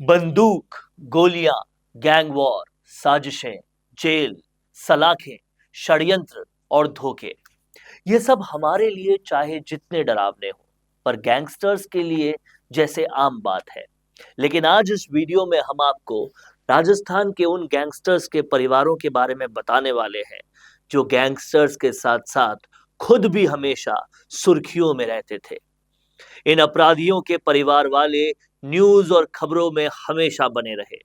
बंदूक, गोलियां, gang war, साजिशें, jail, सलाखें, षड्यंत्र और धोखे, ये सब हमारे लिए चाहे जितने डरावने हो, पर गैंगस्टर्स के लिए जैसे आम बात है। लेकिन आज इस वीडियो में हम आपको राजस्थान के उन गैंगस्टर्स के परिवारों के बारे में बताने वाले हैं जो गैंगस्टर्स के साथ साथ खुद भी हमेशा सुर्खियों में रहते थे। इन अपराधियों के परिवार वाले न्यूज और खबरों में हमेशा बने रहे।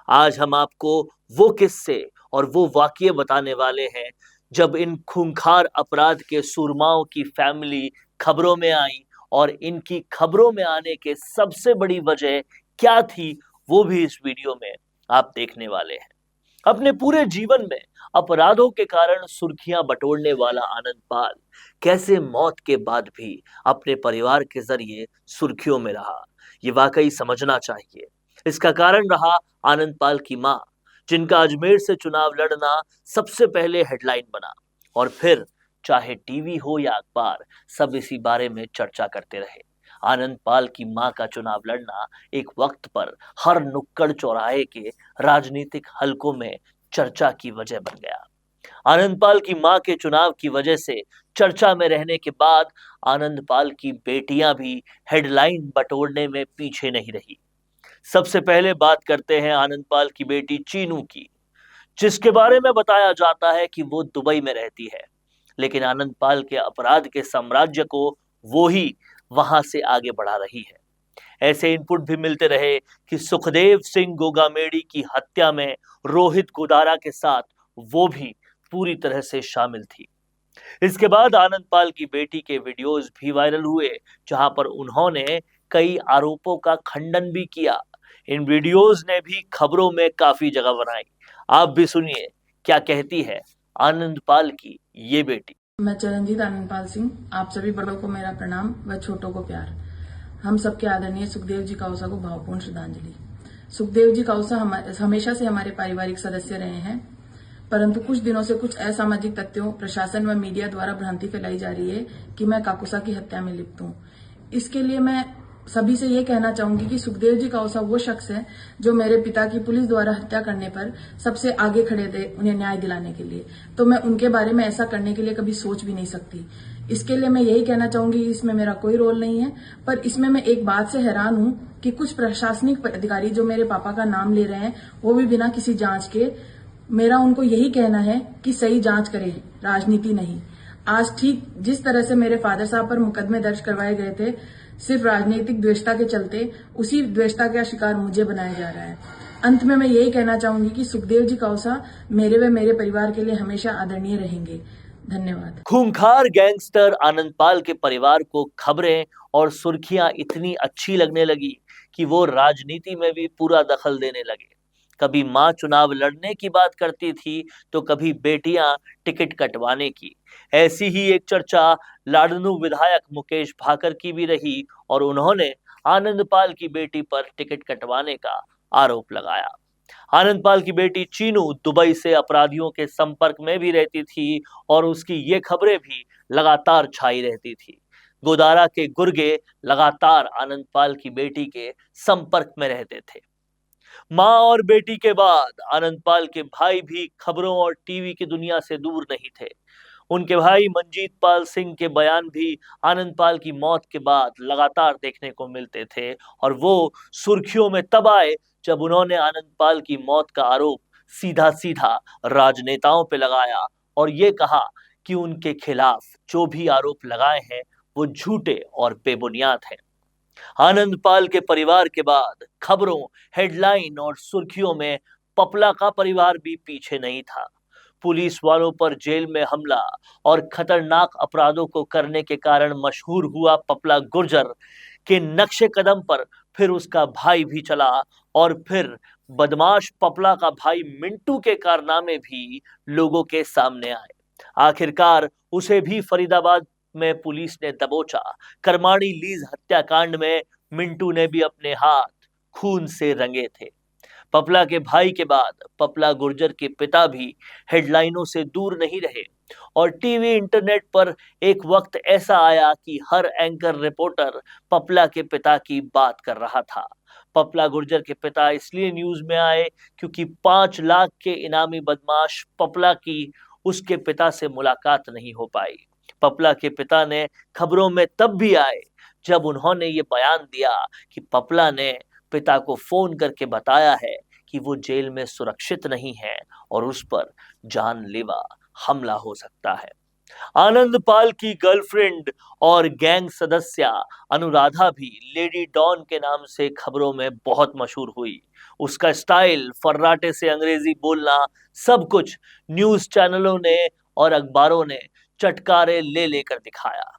आज हम आपको वो किस्से और वो वाकये बताने वाले हैं जब इन खूंखार अपराध के सूरमाओं की फैमिली खबरों में आई, और इनकी खबरों में आने के सबसे बड़ी वजह क्या थी वो भी इस वीडियो में आप देखने वाले हैं। अपने पूरे जीवन में अपराधों के कारण सुर्खियां बटोरने वाला आनंद पाल कैसे मौत के बाद भी अपने परिवार के जरिए सुर्खियों में रहा, ये वाकई समझना चाहिए। इसका कारण रहा आनंद पाल की मां, जिनका अजमेर से चुनाव लड़ना सबसे पहले हेडलाइन बना, और फिर चाहे टीवी हो या अखबार, सब इसी बारे में चर्चा करते रहे। आनंद पाल की मां का चुनाव लड़ना एक वक्त पर हर नुक्कड़ चौराहे के राजनीतिक हलकों में चर्चा की वजह बन गया। आनंद पाल की मां के चुनाव की वजह से चर्चा में रहने के बाद आनंद पाल की बेटियां भी हेडलाइन बटोरने में पीछे नहीं रही। सबसे पहले बात करते हैं आनंद पाल की बेटी चीनू की, जिसके बारे में बताया जाता है कि वो दुबई में रहती है, लेकिन आनंद पाल के अपराध के साम्राज्य को वो ही वहां से आगे बढ़ा रही है। ऐसे इनपुट भी मिलते रहे कि सुखदेव सिंह गोगामेड़ी की हत्या में रोहित गोदारा के साथ वो भी पूरी तरह से शामिल थी। इसके बाद आनंद पाल की बेटी के वीडियोस भी वायरल हुए, जहां पर उन्होंने कई आरोपों का खंडन भी किया। इन वीडियोस ने भी खबरों में काफी जगह बनाई। आप भी सुनिए क्या कहती है आनंद पाल की ये बेटी। मैं चरणजीत आनंदपाल सिंह, आप सभी बड़ों को मेरा प्रणाम व छोटों को प्यार। हम सबके आदरणीय सुखदेव जी काउसा को भावपूर्ण श्रद्धांजलि। सुखदेव जी काउसा हमेशा से हमारे पारिवारिक सदस्य रहे हैं, परंतु कुछ दिनों से कुछ असामाजिक तथ्यों, प्रशासन व मीडिया द्वारा भ्रांति फैलाई जा रही है कि मैं काकुसा की हत्या में लिप्त हूं। इसके लिए मैं सभी से ये कहना चाहूंगी कि सुखदेव जी काउसा वो शख्स है जो मेरे पिता की पुलिस द्वारा हत्या करने पर सबसे आगे खड़े थे उन्हें न्याय दिलाने के लिए। तो मैं उनके बारे में ऐसा करने के लिए कभी सोच भी नहीं सकती। इसके लिए मैं यही कहना चाहूंगी कि इसमें मेरा कोई रोल नहीं है, पर इसमें मैं एक बात से हैरान हूं कि कुछ प्रशासनिक अधिकारी जो मेरे पापा का नाम ले रहे हैं, वो भी बिना किसी जांच के। मेरा उनको यही कहना है कि सही जांच करें, राजनीति नहीं। आज ठीक जिस तरह से मेरे फादर साहब पर मुकदमे दर्ज करवाए गए थे, सिर्फ राजनीतिक द्वेषता के चलते, उसी द्वेषता का शिकार मुझे बनाया जा रहा है। अंत में मैं यही कहना चाहूंगी कि सुखदेव जी काउसा मेरे व मेरे परिवार के लिए हमेशा आदरणीय रहेंगे। धन्यवाद। खूंखार गैंगस्टर आनंद पाल के परिवार को खबरें और सुर्खियां इतनी अच्छी लगने लगी कि वो राजनीति में भी पूरा दखल देने लगे। कभी मां चुनाव लड़ने की बात करती थी, तो कभी बेटियां टिकट कटवाने की। ऐसी ही एक चर्चा लाडनू विधायक मुकेश भाकर की भी रही, और उन्होंने आनंद पाल की बेटी पर टिकट कटवाने का आरोप लगाया। आनंद पाल की बेटी चीनू दुबई से अपराधियों के संपर्क में भी रहती थी, और उसकी ये खबरें भी लगातार छाई रहती थी। गोदारा के गुर्गे लगातार आनंद पाल की बेटी के संपर्क में रहते थे। मां और बेटी के बाद आनंद पाल के भाई भी खबरों और टीवी की दुनिया से दूर नहीं थे। उनके भाई मंजीत पाल सिंह के बयान भी आनंद पाल की मौत के बाद लगातार देखने को मिलते थे, और वो सुर्खियों में तब आए जब उन्होंने आनंद पाल की मौत का आरोप सीधा सीधा राजनेताओं पे लगाया, और ये कहा कि उनके खिलाफ जो भी आरोप लगाए हैं वो झूठे और बेबुनियाद हैं। आनंद पाल के परिवार के बाद खबरों, हेडलाइन और सुर्खियों में पपला का परिवार भी पीछे नहीं था। पुलिस वालों पर जेल में हमला और खतरनाक अपराधों को करने के कारण मशहूर हुआ पपला गुर्जर के नक्शे कदम पर फिर उसका भाई भी चला, और फिर बदमाश पपला का भाई मिंटू के कारनामे भी लोगों के सामने आए। आखिरकार उसे भी फरीदाबाद में पुलिस ने दबोचा। करमाड़ी लीज हत्याकांड में मिंटू ने भी अपने हाथ खून से रंगे थे। पपला के भाई के बाद पपला गुर्जर के पिता भी हेडलाइनों से दूर नहीं रहे, और टीवी इंटरनेट पर एक वक्त ऐसा आया कि हर एंकर रिपोर्टर पपला के पिता की बात कर रहा था। पपला गुर्जर के पिता इसलिए न्यूज में आए क्योंकि 5 लाख के इनामी बदमाश पपला की उसके पिता से मुलाकात नहीं हो पाई। पपला के पिता ने खबरों में तब भी आए जब उन्होंने ये बयान दिया कि पपला ने पिता को फोन करके बताया है कि वो जेल में सुरक्षित नहीं है और उस पर जानलेवा हमला हो सकता है। आनंद पाल की गर्लफ्रेंड और गैंग सदस्य अनुराधा भी लेडी डॉन के नाम से खबरों में बहुत मशहूर हुई। उसका स्टाइल, फर्राटे से अंग्रेजी बोलना, सब कुछ न्यूज चैनलों ने और अखबारों ने चटकारे ले लेकर दिखाया।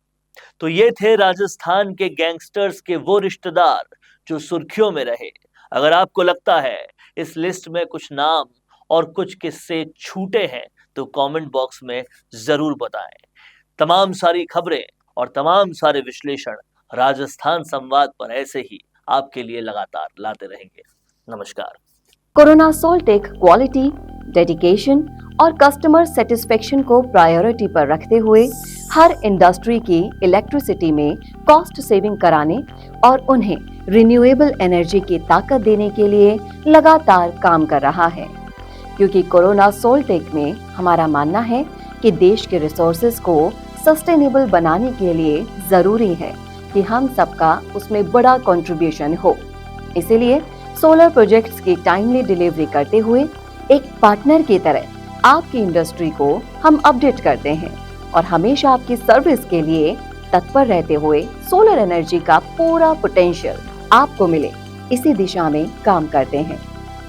तो ये थे राजस्थान के गैंगस्टर्स के वो रिश्तेदार जो सुर्खियों में रहे। अगर आपको लगता है इस लिस्ट में कुछ नाम और कुछ किस्से छूटे हैं तो कमेंट बॉक्स में जरूर बताएं। तमाम सारी खबरें और तमाम सारे विश्लेषण राजस्थान संवाद पर ऐसे ही आपके लिए लगातार लाते रहेंगे। नमस्कार। कोरोना सोल्टेक क्वालिटी, डेडिकेशन और कस्टमर सेटिस्फेक्शन को प्रायोरिटी पर रखते हुए हर इंडस्ट्री की इलेक्ट्रिसिटी में कॉस्ट सेविंग कराने और उन्हें रिन्यूएबल एनर्जी की ताकत देने के लिए लगातार काम कर रहा है। क्योंकि कोरोना सोल्टेक में हमारा मानना है कि देश के रिसोर्सेज को सस्टेनेबल बनाने के लिए जरूरी है कि हम सबका उसमें बड़ा कंट्रीब्यूशन हो। इसीलिए सोलर प्रोजेक्ट्स की टाइमली डिलीवरी करते हुए एक पार्टनर की तरह आपकी इंडस्ट्री को हम अपडेट करते हैं और हमेशा आपकी सर्विस के लिए तत्पर रहते हुए सोलर एनर्जी का पूरा पोटेंशियल आपको मिले, इसी दिशा में काम करते हैं।